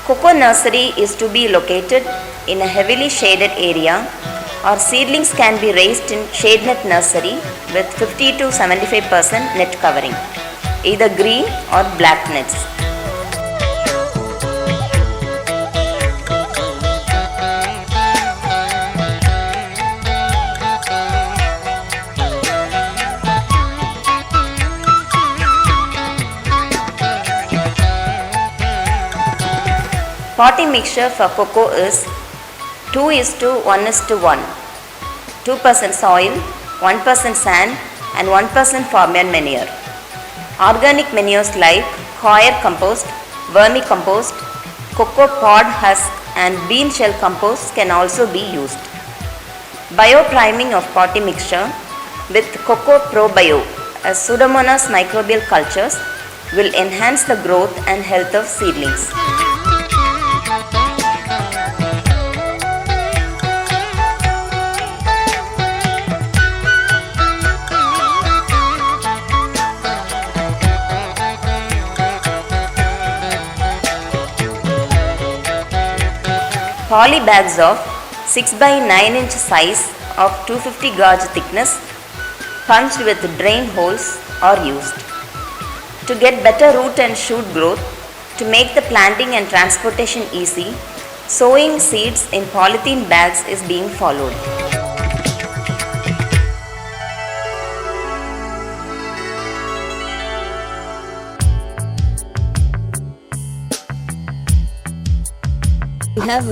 Cocoa nursery is to be located in a heavily shaded area, or seedlings can be raised in shade net nursery with 50 to 75% net covering, either green or black nets. Potting mixture for cocoa is 2:1:1. 2% soil, 1% sand and 1% farmyard manure. Organic manures like coir compost, vermicompost, cocoa pod husk and bean shell compost can also be used. Biopriming of potting mixture with Cocoa Pro Bio as Pseudomonas microbial cultures will enhance the growth and health of seedlings. Poly bags of 6 by 9 inch size of 250 gauge thickness punched with drain holes are used. To get better root and shoot growth, to make the planting and transportation easy, sowing seeds in polythene bags is being followed. We have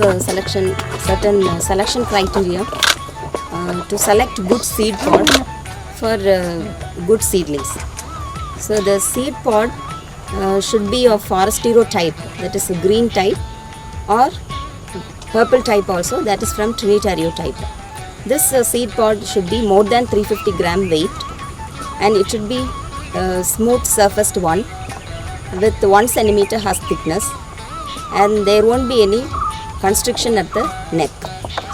certain selection criteria to select good seed pod for good seedlings. So the seed pod should be of Forastero type, that is a green type, or purple type also, that is from Trinitario type. This seed pod should be more than 350 gram weight, and it should be smooth surfaced one with 1 centimeter husk thickness, and there won't be any constriction at the neck.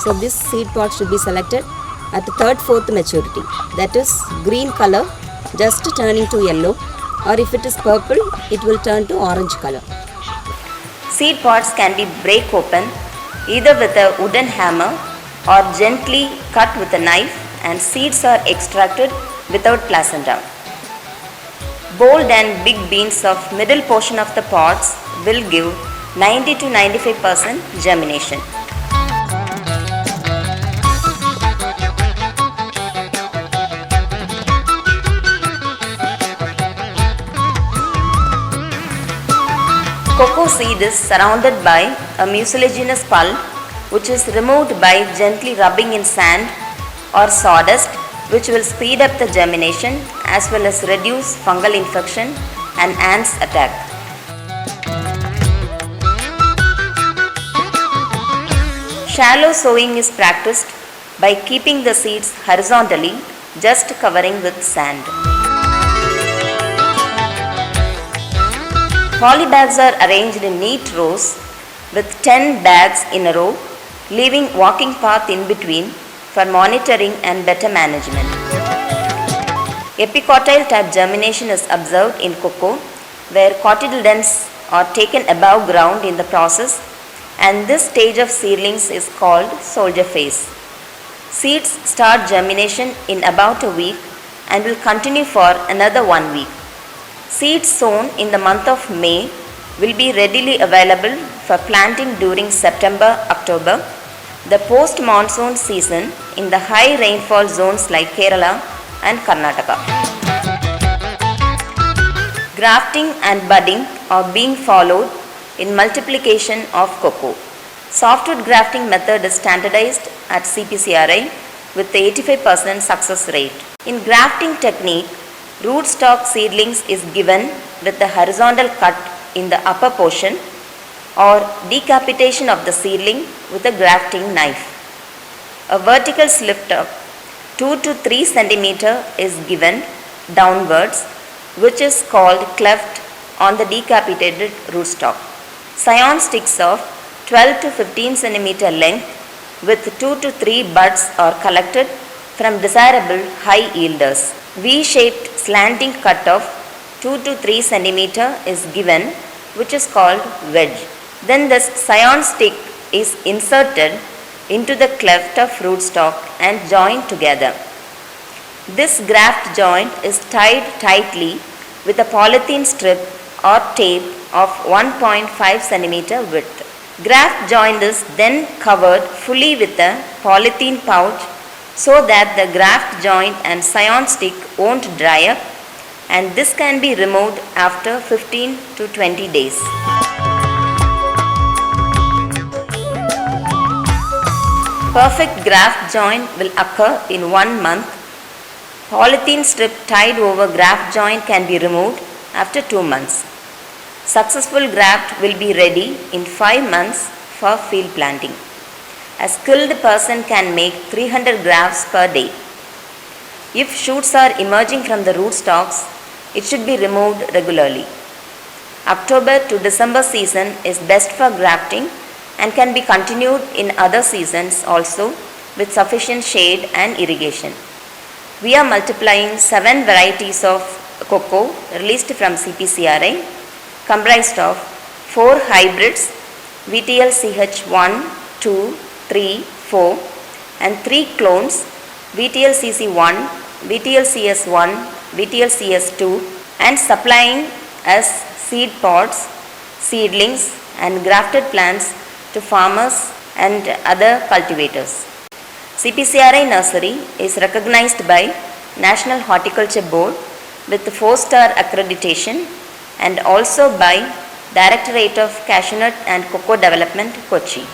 So this seed pod should be selected at the 3rd-4th maturity, that is green color just turning to yellow, or if it is purple it will turn to orange color. Seed pods can be break open either with a wooden hammer or gently cut with a knife, and seeds are extracted without placenta. Bold and big beans of middle portion of the pods will give 90 to 95% germination. Cocoa seed is surrounded by a mucilaginous pulp which is removed by gently rubbing in sand or sawdust, which will speed up the germination as well as reduce fungal infection and ants attack. Shallow sowing is practiced by keeping the seeds horizontally, just covering with sand. Poly bags are arranged in neat rows with 10 bags in a row, leaving walking path in between for monitoring and better management. Epicotyle type germination is observed in cocoa, where cotyledons are taken above ground in the process, and this stage of seedlings is called soldier phase. Seeds start germination in about a week and will continue for another 1 week. Seeds sown in the month of May will be readily available for planting during September-October, the post-monsoon season in the high rainfall zones like Kerala and Karnataka. Grafting and budding are being followed in multiplication of cocoa. Softwood grafting method is standardized at CPCRI with 85% success rate. In grafting technique, rootstock seedlings is given with the horizontal cut in the upper portion or decapitation of the seedling with a grafting knife. A vertical slit of 2 to 3 centimeter is given downwards, which is called cleft on the decapitated rootstock. Scion sticks of 12 to 15 centimeter length with 2 to 3 buds are collected from desirable high yielders. V-shaped slanting cut of 2 to 3 centimeter is given, which is called wedge. Then the scion stick is inserted into the cleft of rootstock and joined together. This graft joint is tied tightly with a polythene strip or tape of 1.5 cm width. Graft joint is then covered fully with a polythene pouch so that the graft joint and scion stick won't dry up, and this can be removed after 15 to 20 days. Perfect graft joint will occur in 1 month. Polythene strip tied over graft joint can be removed after 2 months. Successful graft will be ready in 5 months for field planting. A skilled person can make 300 grafts per day. If shoots are emerging from the rootstocks, it should be removed regularly. October to December season is best for grafting and can be continued in other seasons also with sufficient shade and irrigation. We are multiplying 7 varieties of cocoa released from CPCRI, comprised of 4 hybrids, VTL CH1, 2, 3, 4, and 3 clones, VTL CC1, VTL CS1, VTL CS2, and supplying as seed pods, seedlings, and grafted plants to farmers and other cultivators. CPCRI Nursery is recognized by National Horticulture Board with 4-star accreditation and also by Directorate of Cashew Nut and Cocoa Development, Kochi.